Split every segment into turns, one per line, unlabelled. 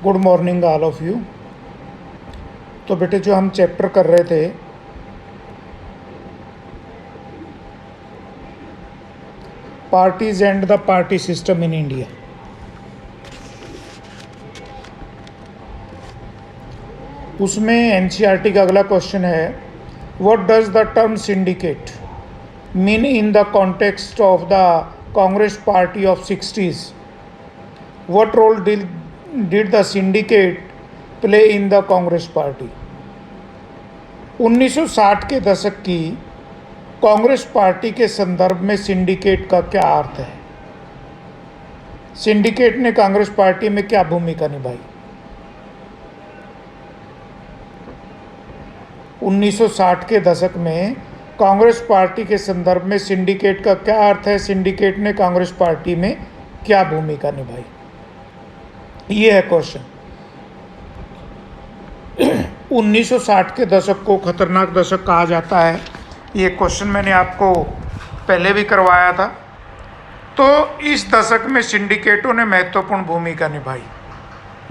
Good morning all of you. तो बेटे जो हम चैप्टर कर रहे थे parties and the party system in India, उसमें एनसीईआरटी का अगला क्वेश्चन है, what does the term syndicate mean in the context of the Congress party of 60s? What role did the syndicate play in the Congress party? 1960 के दशक की Congress party के संदर्भ में सिंडिकेट का क्या अर्थ है? सिंडिकेट ने कांग्रेस पार्टी में क्या भूमिका निभाई? 1960 के दशक में कांग्रेस पार्टी के संदर्भ में सिंडिकेट का क्या अर्थ है? सिंडिकेट ने कांग्रेस पार्टी में क्या भूमिका निभाई? ये है क्वेश्चन। 1960 के दशक को खतरनाक दशक कहा जाता है। ये क्वेश्चन मैंने आपको पहले भी करवाया था। तो इस दशक में सिंडिकेटों ने महत्वपूर्ण भूमिका निभाई।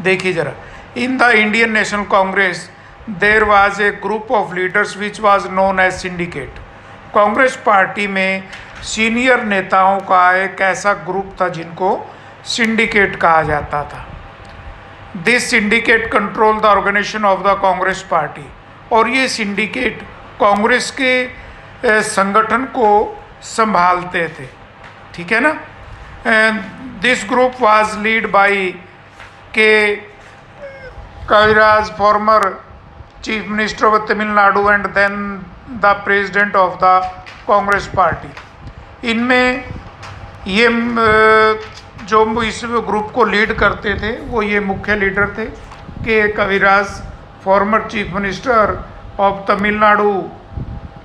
देखिए जरा, in the Indian National Congress there was a group of leaders which was known as syndicate. Congress party में सीनियर नेताओं का एक ऐसा ग्रुप था जिनको सिंडिकेट कहा जाता था। This syndicate control the organisation of the Congress party. और ये सिंडिकेट कांग्रेस के संगठन को संभालते थे, ठीक है ना। This group was lead by K Kaviraj, former chief minister of Tamil Nadu and then the president of the Congress party. इनमें ये जो इस ग्रुप को लीड करते थे वो ये मुख्य लीडर थे K Kaviraj, former chief minister of Tamil Nadu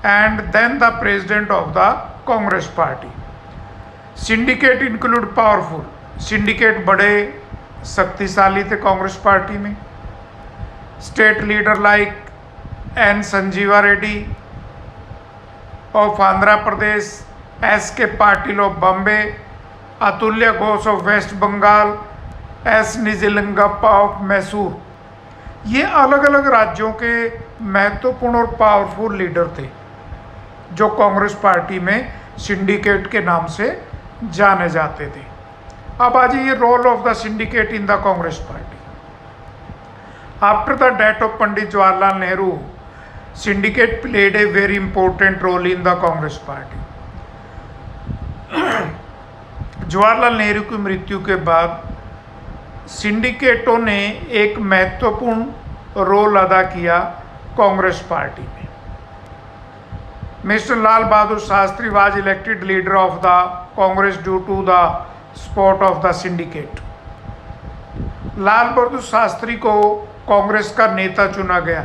and then the president of the Congress party. Syndicate include powerful. Syndicate बड़े शक्तिशाली थे कांग्रेस पार्टी में। State leader like N Sanjiva Reddy of Andhra Pradesh, S K Patil of Bombay, Atulya Ghosh of west Bengal, S Nijalingappa of Mysore. ये अलग अलग राज्यों के महत्वपूर्ण और पावरफुल लीडर थे जो कांग्रेस पार्टी में सिंडिकेट के नाम से जाने जाते थे। अब आ जाइए role of the syndicate in the Congress party. After the death of Pandit Jawaharlal Nehru, syndicate played a very important role in the Congress party. Jawaharlal Nehru की मृत्यु के बाद सिंडिकेटों ने एक महत्वपूर्ण रोल अदा किया कांग्रेस पार्टी में। मिस्टर Lal Bahadur Shastri was elected leader of the Congress due to the support of the syndicate. Lal Bahadur Shastri को कांग्रेस का नेता चुना गया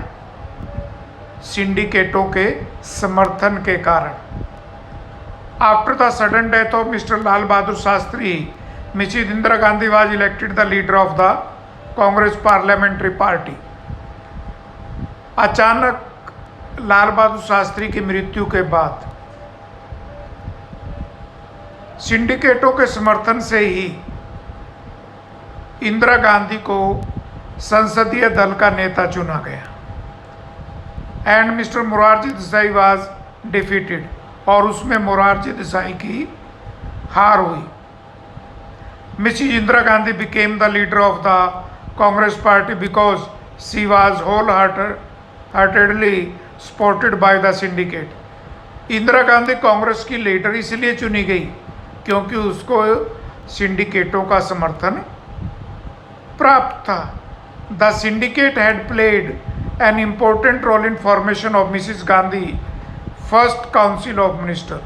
सिंडिकेटों के समर्थन के कारण। After the sudden death of Mr Lal Bahadur Shastri, Mrs Indira Gandhi was elected the leader of the Congress parliamentary party. अचानक लाल बहादुर शास्त्री की मृत्यु के बाद सिंडिकेटों के समर्थन से ही इंदिरा गांधी को संसदीय दल का नेता चुना गया and Mr Morarji Desai was defeated. और उसमें मोरारजी देसाई की हार हुई। Mrs Indira Gandhi became the leader of the Congress party because she was whole heartedly supported by the syndicate. Indira Gandhi Congress की लीडर इसलिए चुनी गई क्योंकि उसको सिंडिकेटों का समर्थन प्राप्त था। The syndicate had played an important role in formation of Mrs Gandhi first council of minister.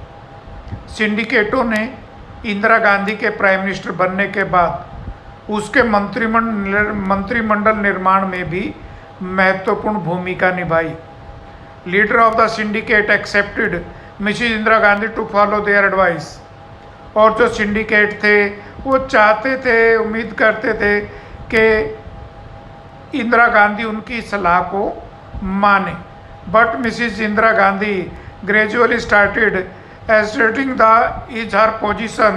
सिंडिकेटों ने इंदिरा गांधी के प्राइम मिनिस्टर बनने के बाद उसके मंत्रिमंडल निर्माण में भी महत्वपूर्ण भूमिका निभाई। Leader of the syndicate accepted Mrs Indira Gandhi to follow their advice. और जो सिंडिकेट थे वो चाहते थे, उम्मीद करते थे कि इंदिरा गांधी उनकी सलाह को माने। But Mrs Indira Gandhi gradually started asserting is her position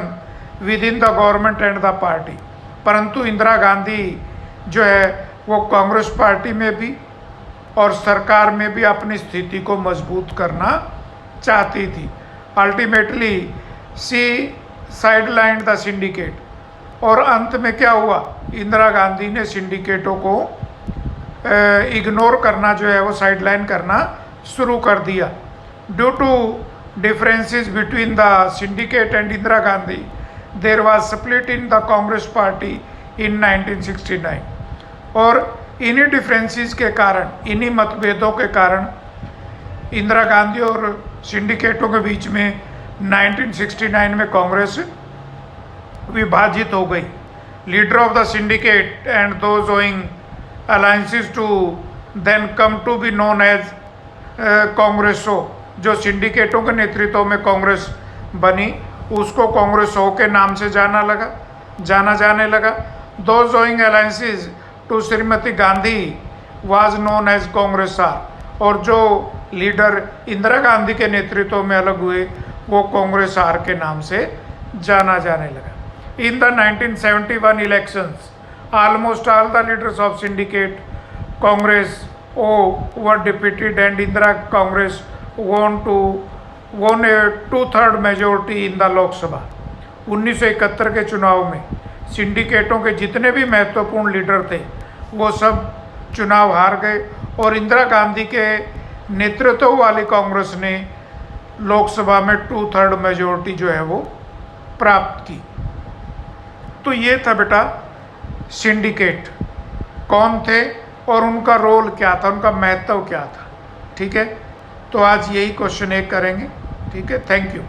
within the government and the party। परंतु इंदिरा गांधी जो है वो कांग्रेस पार्टी में भी और सरकार में भी अपनी स्थिति को मजबूत करना चाहती थी। Ultimately she sideline the syndicate और अंत में क्या हुआ, इंदिरा गांधी ने सिंडिकेटों को इग्नोर करना जो है वो साइडलाइन करना शुरू कर दिया। Due to differences between the syndicate and Indira Gandhi there was split in the Congress party in 1969 और इन्हीं डिफरेंसेस के कारण, इन्हीं मतभेदों के कारण इंदिरा गांधी और सिंडिकेटों के बीच में 1969 में कांग्रेस विभाजित हो गई। Leader of the syndicate and those owing alliances to then come to be known as Congress O, जो सिंडिकेटों के नेतृत्व में कांग्रेस बनी उसको कांग्रेसो के नाम से जाना जाने लगा। Those owing alliances to Shrimati Gandhi was known as Congress R, और जो लीडर इंदिरा गांधी के नेतृत्व में अलग हुए वो कांग्रेस आर के नाम से जाना जाने लगा। In the 1971 elections almost all the leaders of syndicate Congress were defeated and Indira Congress won a 2/3 majority in the Lok Sabha। 1971 के चुनाव में सिंडिकेटों के जितने भी महत्वपूर्ण लीडर थे वो सब चुनाव हार गए और इंदिरा गांधी के नेतृत्व वाली कांग्रेस ने लोकसभा में 2/3 मेजोरिटी जो है वो प्राप्त की। तो ये था बेटा सिंडिकेट कौन थे और उनका रोल क्या था, उनका महत्व क्या था। ठीक है, तो आज यही क्वेश्चन 1 करेंगे। ठीक है, थैंक यू।